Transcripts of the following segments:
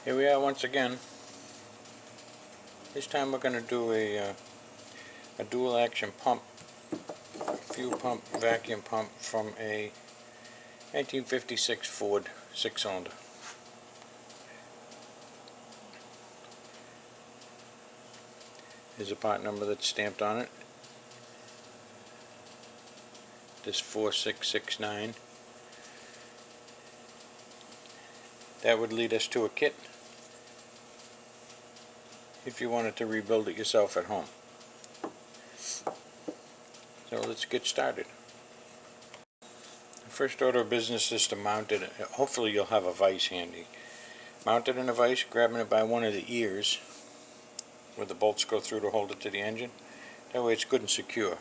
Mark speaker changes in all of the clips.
Speaker 1: Here we are once again. This time we're going to do a dual action pump, fuel pump, vacuum pump from a 1956 Ford 6-cylinder. Here's a part number that's stamped on it. This 4669. That would lead us to a kit if you wanted to rebuild it yourself at home. So let's get started. The first order of business is to mount it. Hopefully you'll have a vise handy. Mount it in a vise, grabbing it by one of the ears where the bolts go through to hold it to the engine. That way it's good and secure.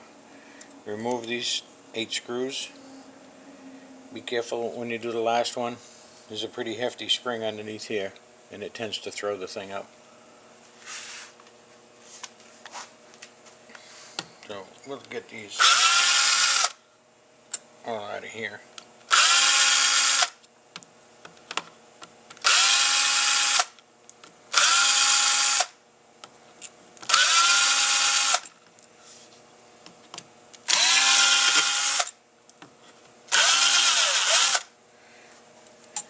Speaker 1: Remove these 8 screws. Be careful when you do the last one. There's a pretty hefty spring underneath here and it tends to throw the thing up. So we'll get these all out of here.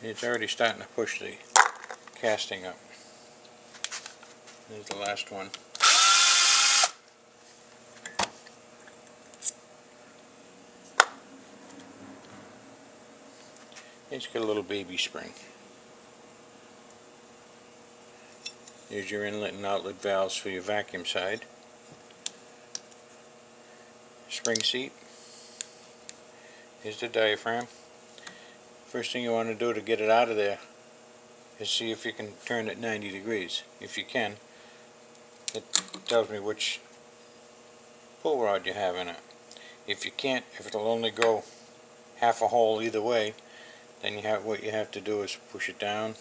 Speaker 1: It's already starting to push the casting up. There's the last one. It's got a little baby spring. Here's your inlet and outlet valves for your vacuum side. Spring seat. Here's the diaphragm. First thing you want to do to get it out of there is see if you can turn it 90 degrees. If you can, it tells me which pull rod you have in it. If you can't, if it'll only go half a hole either way, then what you have to do is push it down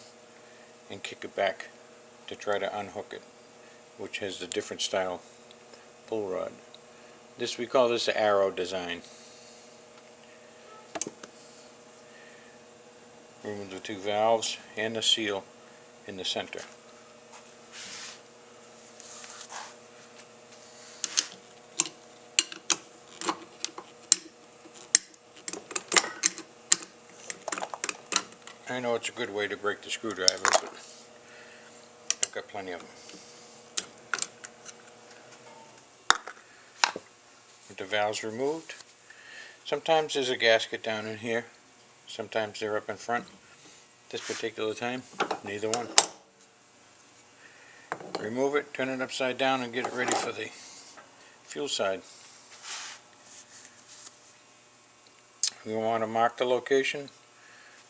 Speaker 1: and kick it back to try to unhook it, which has the different style pull rod. We call this the arrow design. Remove the 2 valves and the seal in the center. I know it's a good way to break the screwdriver, but I've got plenty of them. With the valves removed, sometimes there's a gasket down in here, sometimes they're up in front. This particular time, neither one. Remove it, turn it upside down, and get it ready for the fuel side. We want to mark the location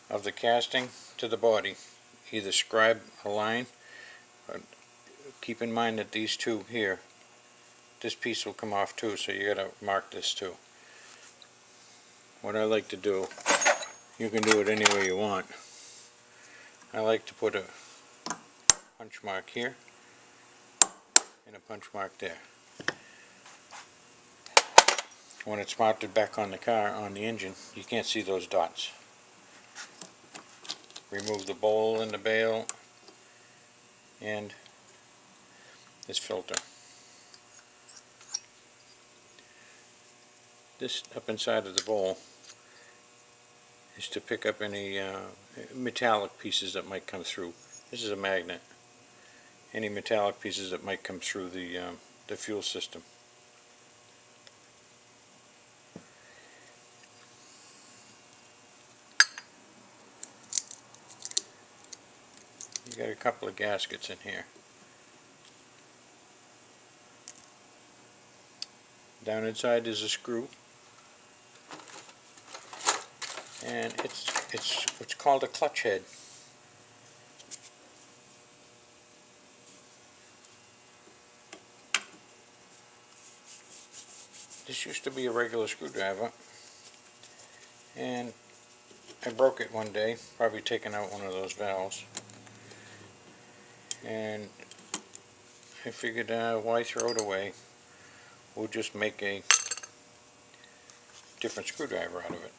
Speaker 1: of the casting to the body. Either scribe a line, but keep in mind that these two here, this piece will come off too, so you gotta mark this too. What I like to do, you can do it any way you want. I like to put a punch mark here and a punch mark there. When it's mounted back on the car, on the engine, you can't see those dots. Remove the bowl and the bail and this filter. This up inside of the bowl is to pick up any metallic pieces that might come through. This is a magnet. Any metallic pieces that might come through the fuel system. You got a couple of gaskets in here. Down inside is a screw, and it's what's called a clutch head. This used to be a regular screwdriver, and I broke it one day, probably taking out one of those valves, and I figured why throw it away, we'll just make a different screwdriver out of it.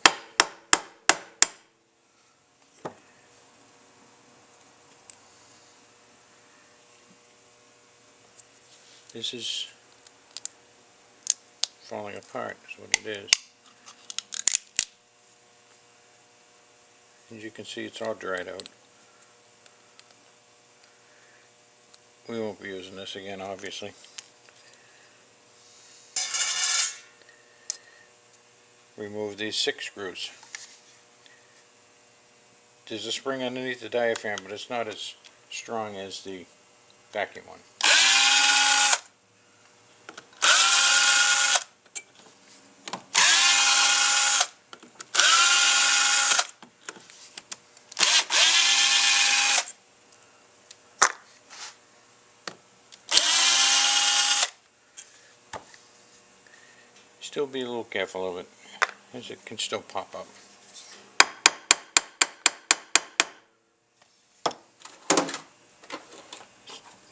Speaker 1: This is falling apart, is what it is. As you can see, it's all dried out. We won't be using this again, obviously. Remove these 6 screws. There's a spring underneath the diaphragm, but it's not as strong as the vacuum one. Still be a little careful of it, as it can still pop up.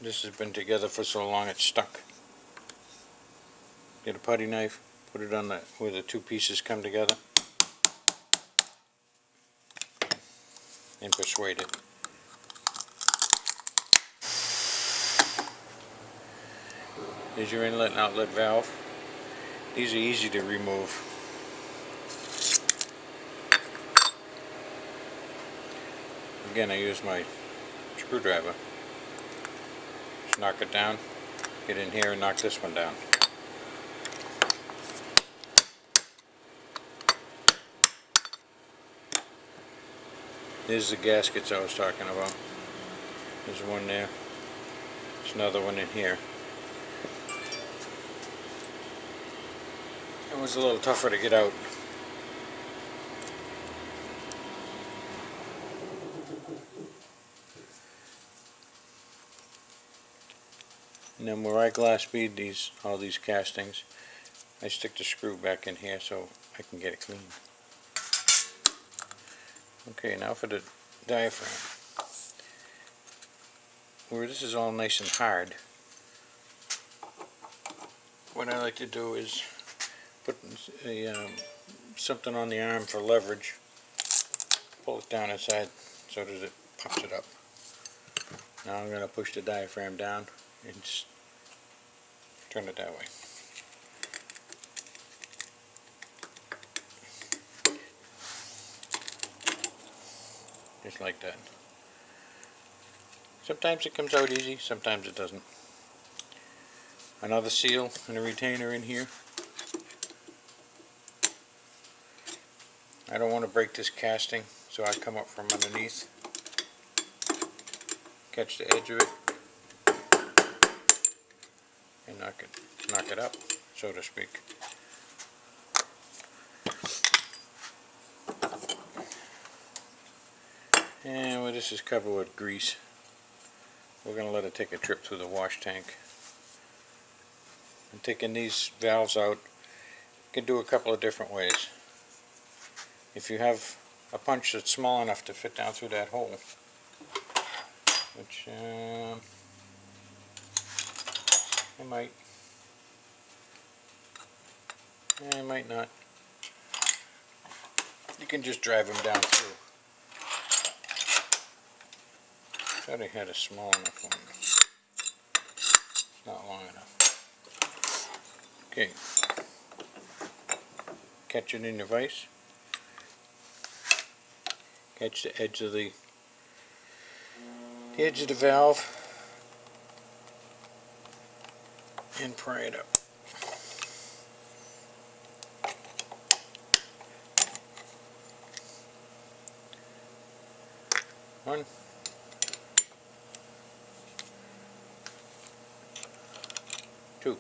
Speaker 1: This has been together for so long it's stuck. Get a putty knife, put it on where the 2 pieces come together, and persuade it. There's your inlet and outlet valve. These are easy to remove. Again, I use my screwdriver. Just knock it down, get in here and knock this one down. There's the gaskets I was talking about. There's one there. There's another one in here. It was a little tougher to get out. And then where I glass bead all these castings, I stick the screw back in here so I can get it clean. Okay, now for the diaphragm. Where this is all nice and hard, what I like to do is put something on the arm for leverage, pull it down inside so that it pops it up. Now I'm going to push the diaphragm down and just turn it that way. Just like that. Sometimes it comes out easy, sometimes it doesn't. Another seal and a retainer in here. I don't want to break this casting, so I come up from underneath, catch the edge of it, and knock it up, so to speak. And well, this is covered with grease. We're going to let it take a trip through the wash tank. And taking these valves out, you can do a couple of different ways. If you have a punch that's small enough to fit down through that hole, which it might, it might not, you can just drive them down through. I thought I had a small enough one. It's not long enough. Okay. Catch it in your vise. Catch the edge of the valve and pry it up. One. Two.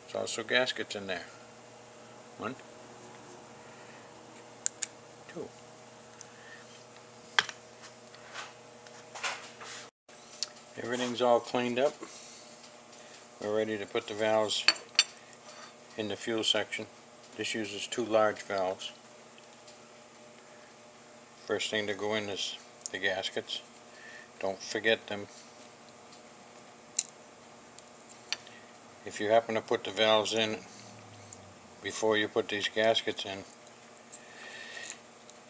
Speaker 1: There's also gaskets in there. One. Two. Everything's all cleaned up. We're ready to put the valves in the fuel section. This uses 2 large valves. First thing to go in is the gaskets. Don't forget them. If you happen to put the valves in before you put these gaskets in,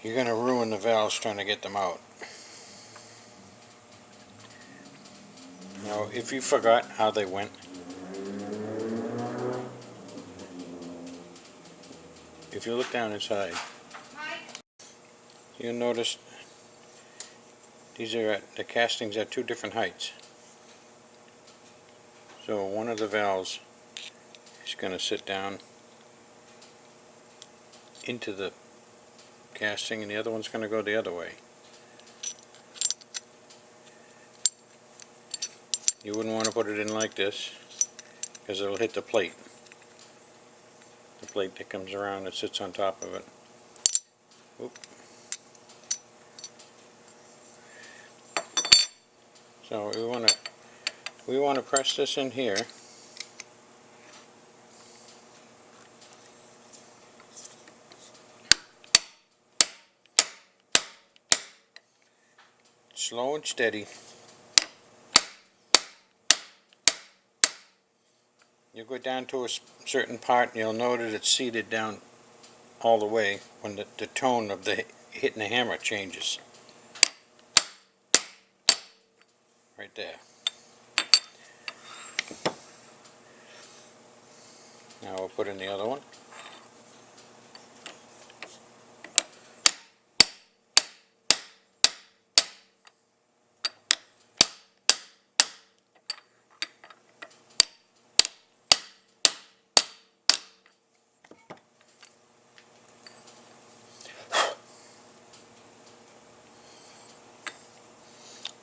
Speaker 1: you're going to ruin the valves trying to get them out. Now, if you forgot how they went, if you look down inside, you'll notice these are the castings at two different heights. So one of the valves is going to sit down into the casting and the other one's going to go the other way. You wouldn't want to put it in like this because it'll hit the plate. The plate that comes around that sits on top of it. Oop. So we want to press this in here. Slow and steady. You go down to a certain part and you'll know that it's seated down all the way when the tone of the hitting the hammer changes. Right there. Now we'll put in the other one.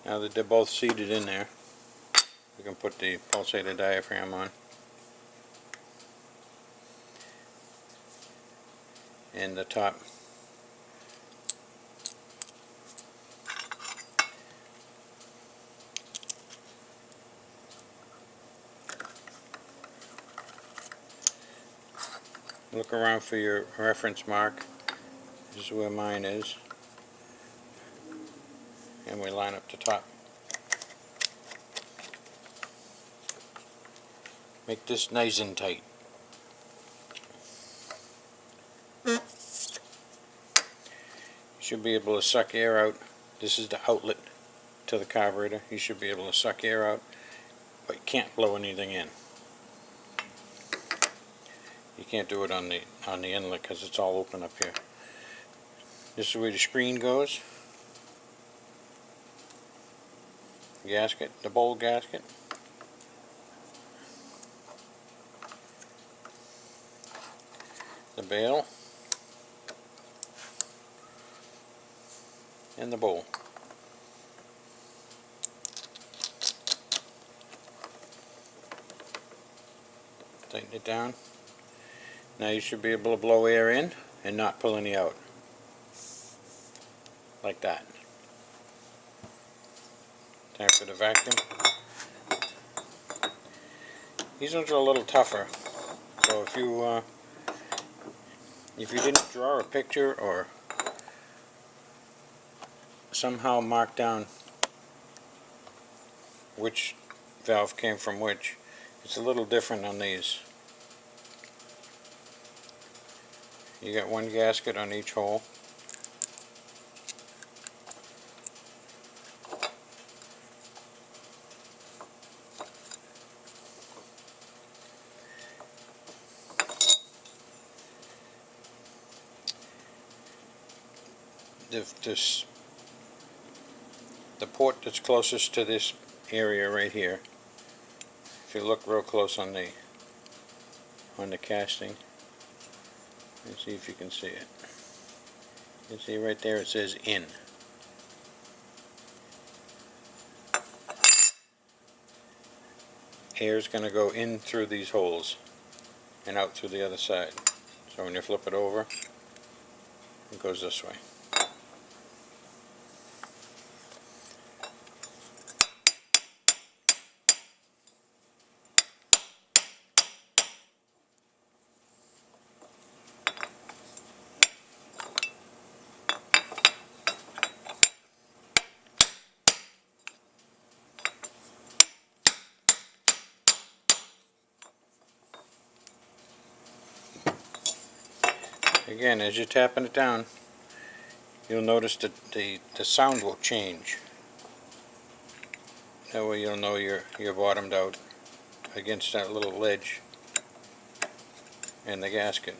Speaker 1: Now that they're both seated in there, we can put the pulsator diaphragm on. And the top. Look around for your reference mark. This is where mine is. And we line up the top. Make this nice and tight. You should be able to suck air out. This is the outlet to the carburetor. You should be able to suck air out, but you can't blow anything in. You can't do it on the inlet because it's all open up here. This is where the screen goes. Gasket, the bowl gasket. The bail. And the bowl. Tighten it down. Now you should be able to blow air in and not pull any out. Like that. Time for the vacuum. These ones are a little tougher. So if you didn't draw a picture or somehow mark down which valve came from which, it's a little different on these. You got one gasket on each hole. The port that's closest to this area right here, if you look real close on the casting, let's see if you can see it. You see right there it says in. Air is going to go in through these holes and out through the other side. So when you flip it over, it goes this way. Again, as you're tapping it down, you'll notice that the sound will change. That way you'll know you're bottomed out against that little ledge and the gasket.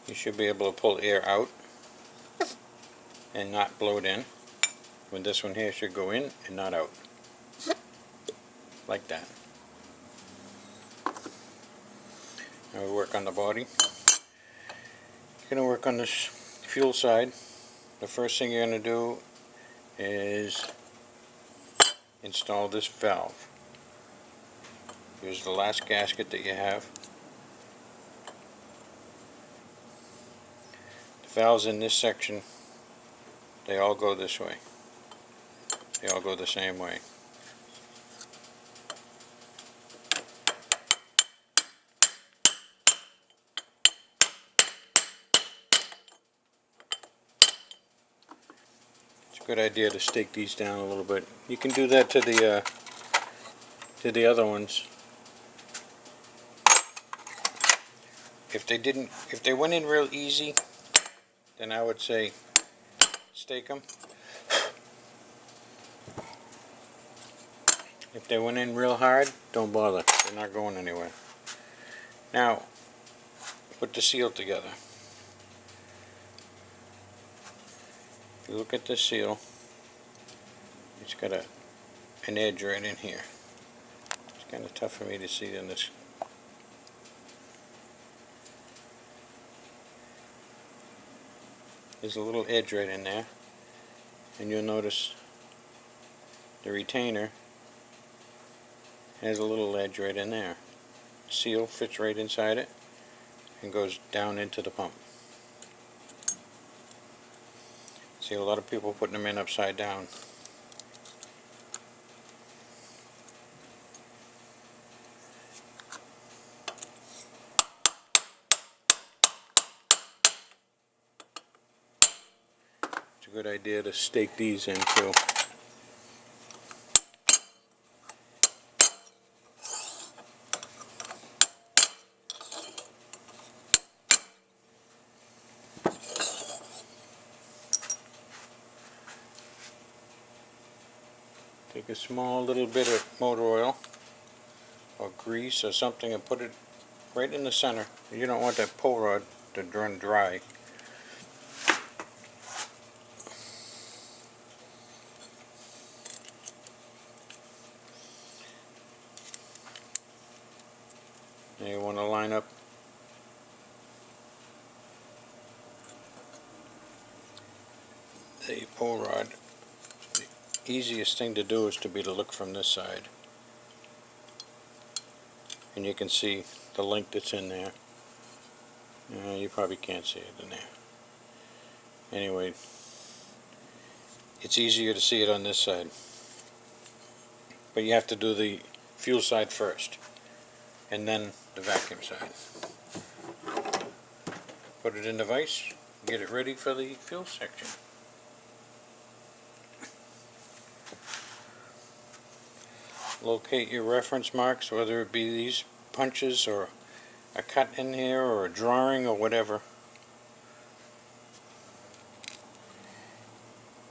Speaker 1: You should be able to pull air out and not blow it in. When this one here should go in and not out. Like that. Now we work on the body. You're going to work on this fuel side. The first thing you're going to do is install this valve. Here's the last gasket that you have. The valves in this section, they all go this way. They all go the same way. It's a good idea to stake these down a little bit. You can do that to the other ones. If they went in real easy, then I would say stake them. If they went in real hard, don't bother. They're not going anywhere. Now, put the seal together. If you look at the seal, it's got an edge right in here. It's kind of tough for me to see in this. There's a little edge right in there, and you'll notice the retainer has a little edge right in there. The seal fits right inside it and goes down into the pump. See a lot of people putting them in upside down. It's a good idea to stake these in too. Take a small little bit of motor oil or grease or something and put it right in the center. You don't want that pull rod to run dry. And you want to line up the pull rod. The easiest thing to do is to look from this side, and you can see the link that's in there. You probably can't see it in there. Anyway, it's easier to see it on this side, but you have to do the fuel side first and then the vacuum side. Put it in the vise, get it ready for the fuel section. Locate your reference marks, whether it be these punches or a cut in here or a drawing or whatever.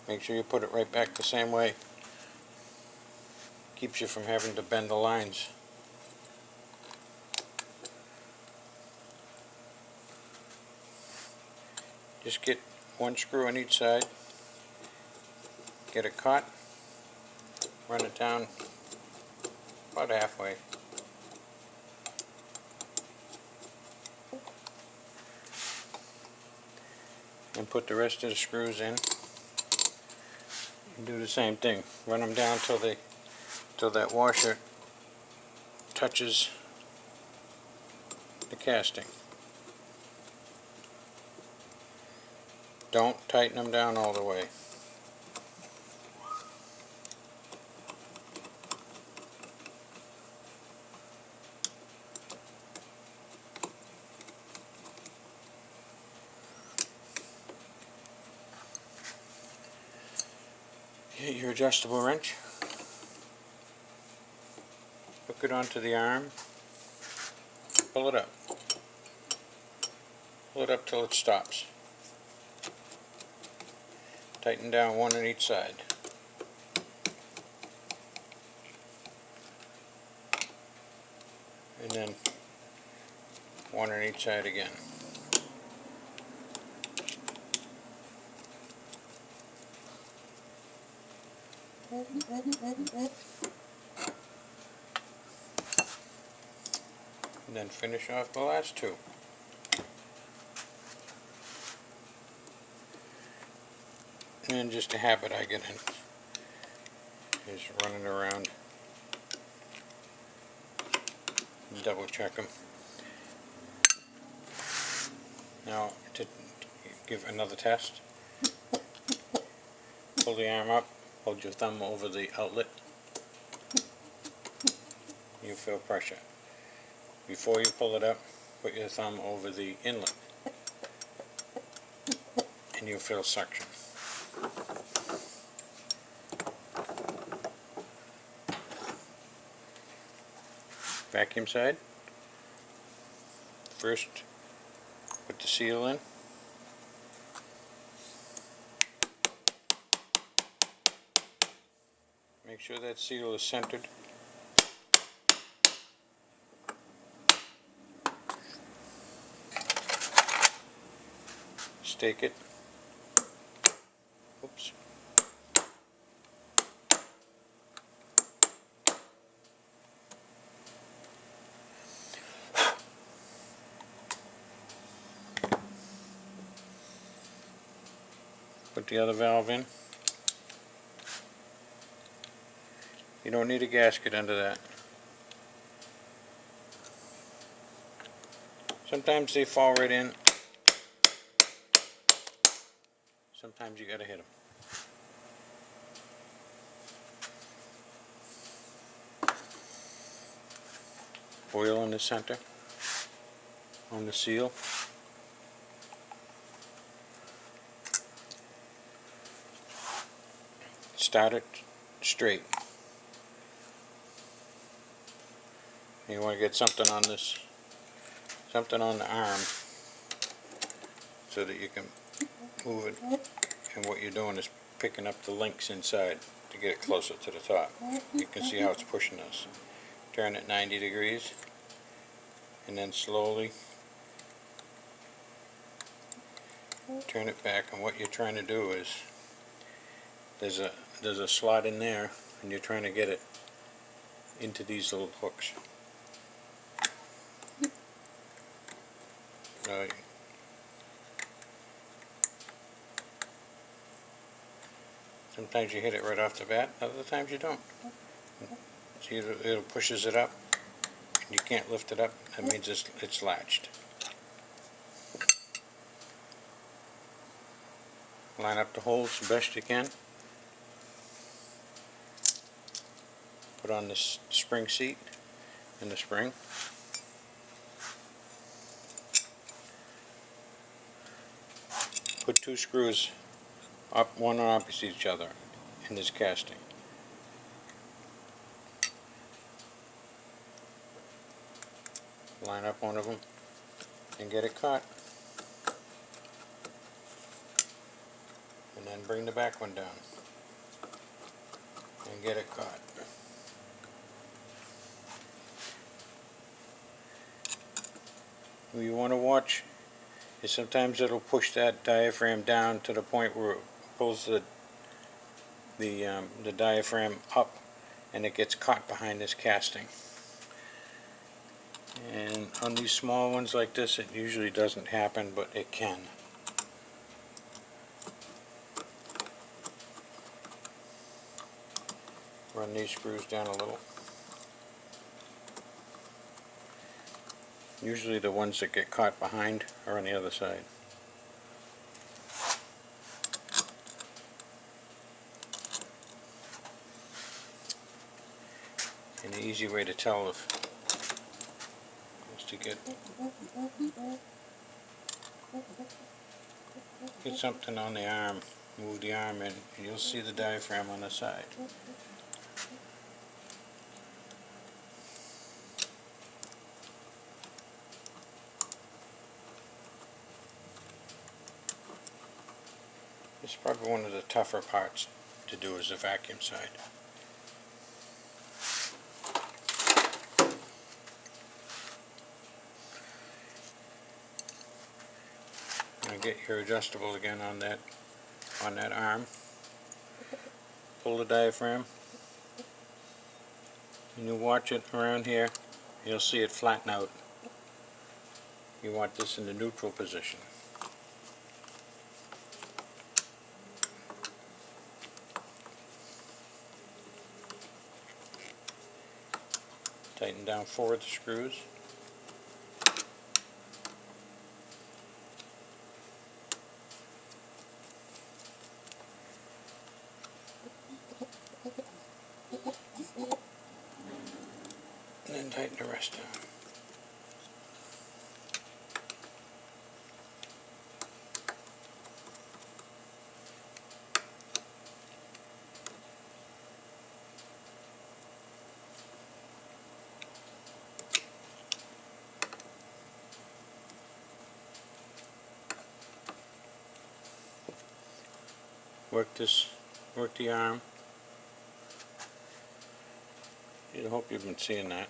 Speaker 1: Make sure you put it right back the same way. Keeps you from having to bend the lines. Just get one screw on each side, get it caught, run it down about halfway. And put the rest of the screws in. And do the same thing. Run them down till that washer touches the casting. Don't tighten them down all the way. Get your adjustable wrench, hook it onto the arm, pull it up. Pull it up till it stops. Tighten down one on each side. And then one on each side again. And then finish off the last two. And just a habit I get in is running around and double check them. Now to give another test, pull the arm up, hold your thumb over the outlet, you feel pressure. Before you pull it up, put your thumb over the inlet and you'll feel suction. Vacuum side, first put the seal in. Make sure that seal is centered. Stake it. Oops. Put the other valve in. You don't need a gasket under that. Sometimes they fall right in. Sometimes you gotta hit them. Oil in the center on the seal. Start it straight. You want to get something on this, something on the arm so that you can move it, and what you're doing is picking up the links inside to get it closer to the top. You can see how it's pushing us. Turn it 90 degrees and then slowly turn it back, and what you're trying to do is there's a slot in there and you're trying to get it into these little hooks. Sometimes you hit it right off the bat, other times you don't. See, it pushes it up and you can't lift it up, that means it's latched. Line up the holes the best you can. Put on this spring seat and the spring. Put two screws up, one on opposite each other in this casting. Line up one of them and get it caught. And then bring the back one down and get it caught. What you want to watch is sometimes it'll push that diaphragm down to the point where it pulls the diaphragm up and it gets caught behind this casting. And on these small ones like this, it usually doesn't happen, but it can. Run these screws down a little. Usually the ones that get caught behind are on the other side. And the easy way to tell is to get something on the arm, move the arm in, and you'll see the diaphragm on the side. It's probably one of the tougher parts to do is the vacuum side. Now get your adjustable again on that arm. pull the diaphragm, and you watch it around here, you'll see it flatten out. You want this in the neutral position. Tighten down 4 of the screws. And then tighten the rest down. Work the arm. I hope you've been seeing that.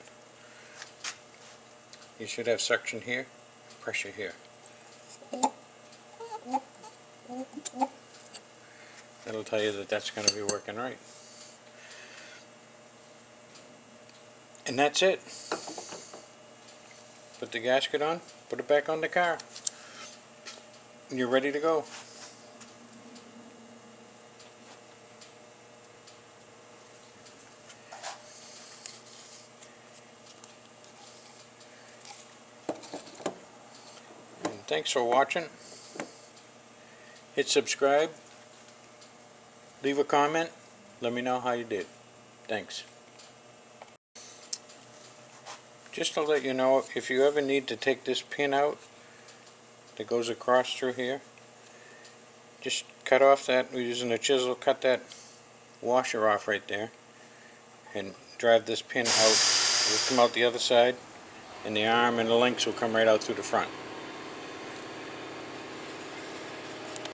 Speaker 1: You should have suction here, pressure here. That'll tell you that that's going to be working right. And that's it. Put the gasket on, put it back on the car, and you're ready to go. And thanks for watching. Hit subscribe, leave a comment, let me know how you did. Thanks. Just to let you know, if you ever need to take this pin out that goes across through here, just cut off that, we're using a chisel, cut that washer off right there and drive this pin out. It will come out the other side, and the arm and the links will come right out through the front.